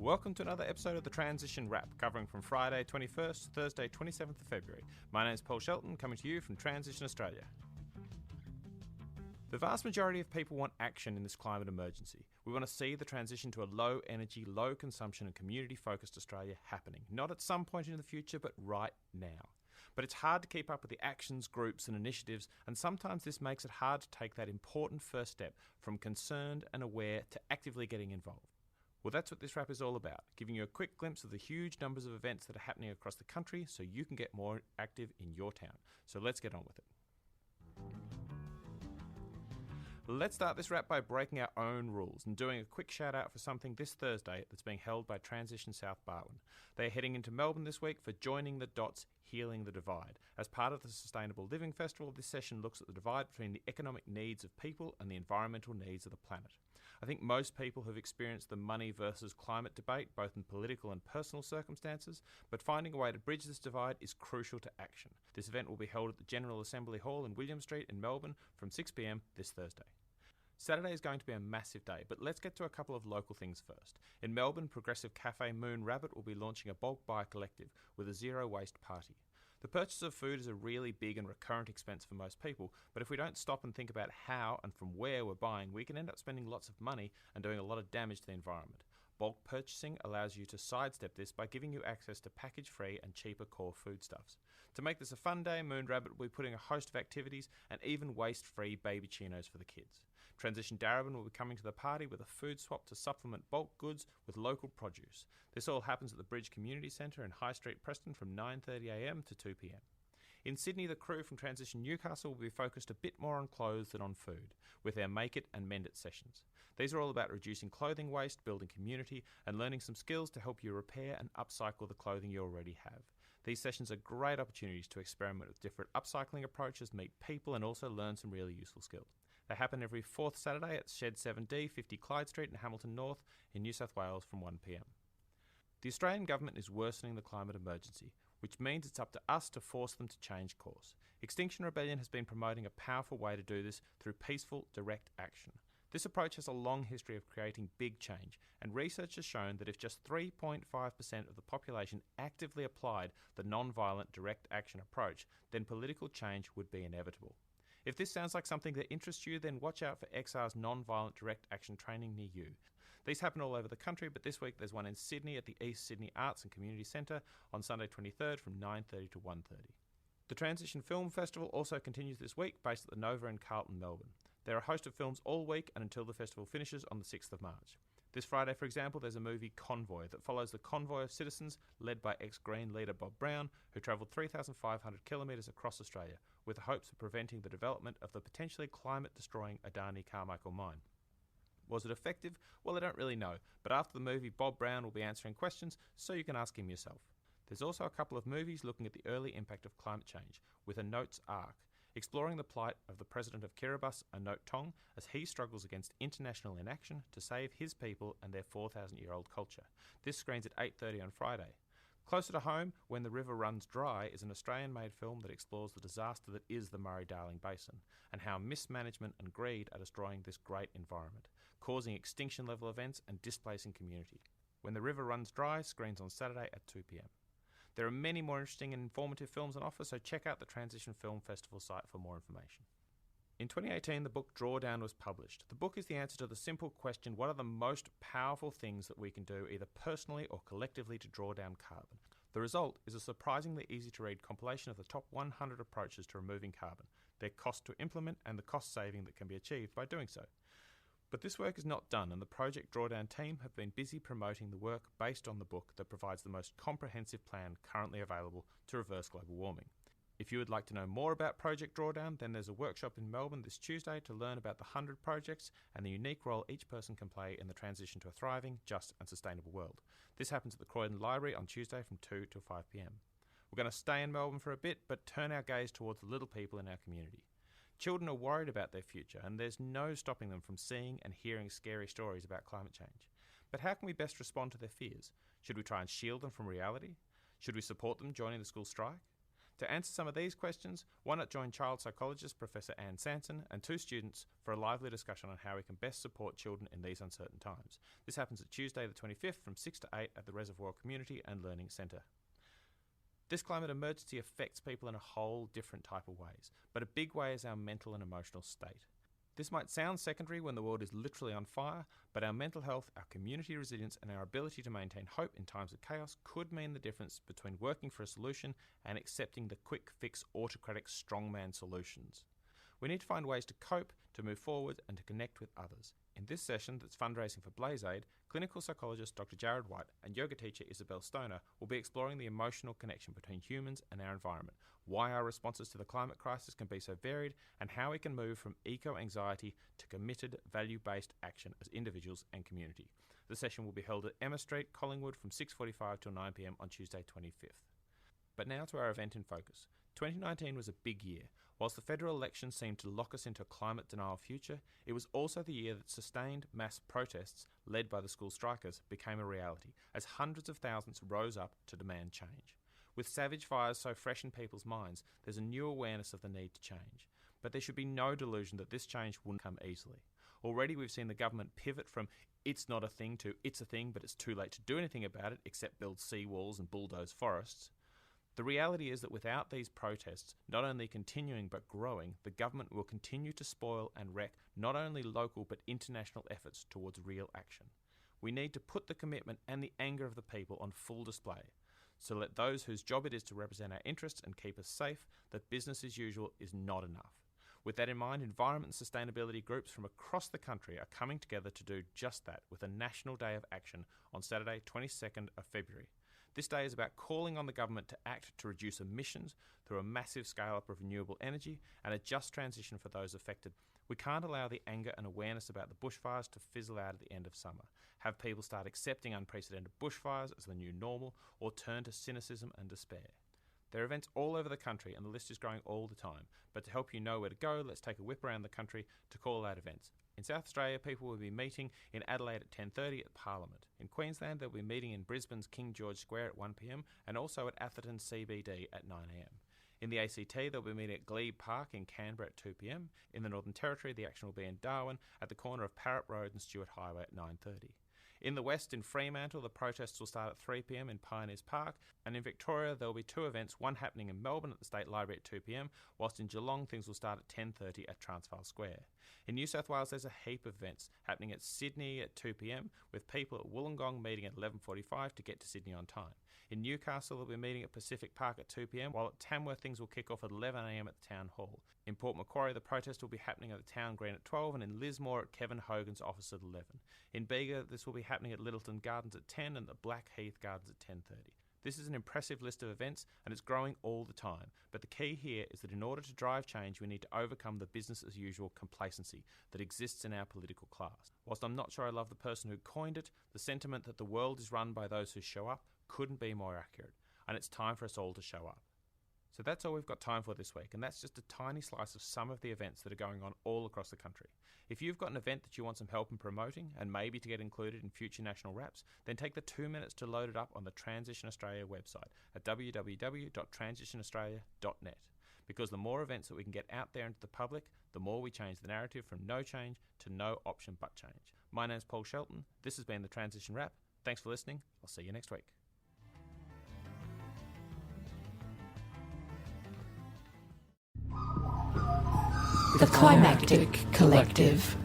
Welcome to another episode of the Transition Wrap, covering from Friday 21st to Thursday 27th of February. My name is Paul Shelton, coming to you from Transition Australia. The vast majority of people want action in this climate emergency. We want to see the transition to a low energy, low consumption and community focused Australia happening, not at some point in the future, but right now. But it's hard to keep up with the actions, groups and initiatives, and sometimes this makes it hard to take that important first step from concerned and aware to actively getting involved. Well, that's what this wrap is all about, giving you a quick glimpse of the huge numbers of events that are happening across the country so you can get more active in your town. So let's get on with it. Let's start this wrap by breaking our own rules and doing a quick shout out for something this Thursday that's being held by Transition South Barwon. They are heading into Melbourne this week for Joining the Dots, Healing the Divide. As part of the Sustainable Living Festival, this session looks at the divide between the economic needs of people and the environmental needs of the planet. I think most people have experienced the money versus climate debate, both in political and personal circumstances, but finding a way to bridge this divide is crucial to action. This event will be held at the General Assembly Hall in William Street in Melbourne from 6 p.m. this Thursday. Saturday is going to be a massive day, but let's get to a couple of local things first. In Melbourne, progressive cafe Moon Rabbit will be launching a bulk buy collective with a zero waste party. The purchase of food is a really big and recurrent expense for most people, but if we don't stop and think about how and from where we're buying, we can end up spending lots of money and doing a lot of damage to the environment. Bulk purchasing allows you to sidestep this by giving you access to package-free and cheaper core foodstuffs. To make this a fun day, Moon Rabbit will be putting a host of activities and even waste-free baby chinos for the kids. Transition Darebin will be coming to the party with a food swap to supplement bulk goods with local produce. This all happens at the Bridge Community Centre in High Street, Preston from 9:30am to 2pm. In Sydney, the crew from Transition Newcastle will be focused a bit more on clothes than on food, with their Make It and Mend It sessions. These are all about reducing clothing waste, building community, and learning some skills to help you repair and upcycle the clothing you already have. These sessions are great opportunities to experiment with different upcycling approaches, meet people, and also learn some really useful skills. They happen every fourth Saturday at Shed 7D, 50 Clyde Street in Hamilton North in New South Wales from 1pm. The Australian government is worsening the climate emergency, which means it's up to us to force them to change course. Extinction Rebellion has been promoting a powerful way to do this through peaceful, direct action. This approach has a long history of creating big change, and research has shown that if just 3.5% of the population actively applied the non-violent direct action approach, then political change would be inevitable. If this sounds like something that interests you, then watch out for XR's non-violent direct action training near you. These happen all over the country, but this week there's one in Sydney at the East Sydney Arts and Community Centre on Sunday 23rd from 9:30 to 1:30. The Transition Film Festival also continues this week, based at the Nova in Carlton, Melbourne. There are a host of films all week and until the festival finishes on the 6th of March. This Friday, for example, there's a movie Convoy that follows the convoy of citizens led by ex-Green leader Bob Brown, who travelled 3,500 kilometres across Australia with the hopes of preventing the development of the potentially climate-destroying Adani Carmichael mine. Was it effective? Well, I don't really know, but after the movie, Bob Brown will be answering questions, so you can ask him yourself. There's also a couple of movies looking at the early impact of climate change, with a Notes arc, exploring the plight of the president of Kiribati, Anote Tong, as he struggles against international inaction to save his people and their 4,000-year-old culture. This screens at 8:30 on Friday. Closer to home, When the River Runs Dry is an Australian-made film that explores the disaster that is the Murray-Darling Basin and how mismanagement and greed are destroying this great environment, causing extinction-level events and displacing community. When the River Runs Dry screens on Saturday at 2pm. There are many more interesting and informative films on offer, so check out the Transition Film Festival site for more information. In 2018, the book Drawdown was published. The book is the answer to the simple question, what are the most powerful things that we can do either personally or collectively to draw down carbon? The result is a surprisingly easy-to-read compilation of the top 100 approaches to removing carbon, their cost to implement and the cost saving that can be achieved by doing so. But this work is not done, and the Project Drawdown team have been busy promoting the work based on the book that provides the most comprehensive plan currently available to reverse global warming. If you would like to know more about Project Drawdown, then there's a workshop in Melbourne this Tuesday to learn about the 100 projects and the unique role each person can play in the transition to a thriving, just and sustainable world. This happens at the Croydon Library on Tuesday from 2 to 5pm. We're going to stay in Melbourne for a bit, but turn our gaze towards the little people in our community. Children are worried about their future, and there's no stopping them from seeing and hearing scary stories about climate change. But how can we best respond to their fears? Should we try and shield them from reality? Should we support them joining the school strike? To answer some of these questions, why not join child psychologist Professor Anne Sanson and 2 students for a lively discussion on how we can best support children in these uncertain times. This happens at Tuesday the 25th from 6 to 8 at the Reservoir Community and Learning Centre. This climate emergency affects people in a whole different type of ways, but a big way is our mental and emotional state. This might sound secondary when the world is literally on fire, but our mental health, our community resilience and our ability to maintain hope in times of chaos could mean the difference between working for a solution and accepting the quick fix autocratic strongman solutions. We need to find ways to cope, to move forward and to connect with others. In this session that's fundraising for BlazeAid, clinical psychologist Dr. Jared White and yoga teacher Isabel Stoner will be exploring the emotional connection between humans and our environment, why our responses to the climate crisis can be so varied, and how we can move from eco-anxiety to committed, value-based action as individuals and community. The session will be held at Emma Street, Collingwood from 6:45 till 9 p.m. on Tuesday 25th. But now to our event in focus. 2019 was a big year. Whilst the federal election seemed to lock us into a climate denial future, it was also the year that sustained mass protests, led by the school strikers, became a reality, as hundreds of thousands rose up to demand change. With savage fires so fresh in people's minds, there's a new awareness of the need to change. But there should be no delusion that this change wouldn't come easily. Already we've seen the government pivot from it's not a thing to it's a thing but it's too late to do anything about it except build seawalls and bulldoze forests. The reality is that without these protests, not only continuing but growing, the government will continue to spoil and wreck not only local but international efforts towards real action. We need to put the commitment and the anger of the people on full display. So let those whose job it is to represent our interests and keep us safe, that business as usual is not enough. With that in mind, environment and sustainability groups from across the country are coming together to do just that with a National Day of Action on Saturday, 22nd of February. This day is about calling on the government to act to reduce emissions through a massive scale-up of renewable energy and a just transition for those affected. We can't allow the anger and awareness about the bushfires to fizzle out at the end of summer, have people start accepting unprecedented bushfires as the new normal, or turn to cynicism and despair. There are events all over the country and the list is growing all the time, but to help you know where to go, let's take a whip around the country to call out events. In South Australia, people will be meeting in Adelaide at 10:30 at Parliament. In Queensland, they'll be meeting in Brisbane's King George Square at 1 p.m. and also at Atherton CBD at 9 a.m. In the ACT, they'll be meeting at Glebe Park in Canberra at 2 p.m. In the Northern Territory, the action will be in Darwin at the corner of Parrot Road and Stewart Highway at 9:30. In the West, in Fremantle, the protests will start at 3 p.m. in Pioneers Park, and in Victoria there will be 2 events, one happening in Melbourne at the State Library at 2 p.m, whilst in Geelong things will start at 10:30 at Transvaal Square. In New South Wales there's a heap of events happening at Sydney at 2 p.m, with people at Wollongong meeting at 11:45 to get to Sydney on time. In Newcastle they'll be meeting at Pacific Park at 2 p.m, while at Tamworth things will kick off at 11 a.m. at the Town Hall. In Port Macquarie the protest will be happening at the Town Green at 12, and in Lismore at Kevin Hogan's office at 11. In Bega this will be happening at Littleton Gardens at 10 and the Blackheath Gardens at 10:30. This is an impressive list of events and it's growing all the time, but the key here is that in order to drive change we need to overcome the business as usual complacency that exists in our political class. Whilst I'm not sure I love the person who coined it, the sentiment that the world is run by those who show up couldn't be more accurate, and it's time for us all to show up. So that's all we've got time for this week, and that's just a tiny slice of some of the events that are going on all across the country. If you've got an event that you want some help in promoting, and maybe to get included in future national wraps, then take the 2 minutes to load it up on the Transition Australia website at www.transitionaustralia.net. Because the more events that we can get out there into the public, the more we change the narrative from no change to no option but change. My name's Paul Shelton. This has been the Transition Wrap. Thanks for listening. I'll see you next week. The Climactic Collective.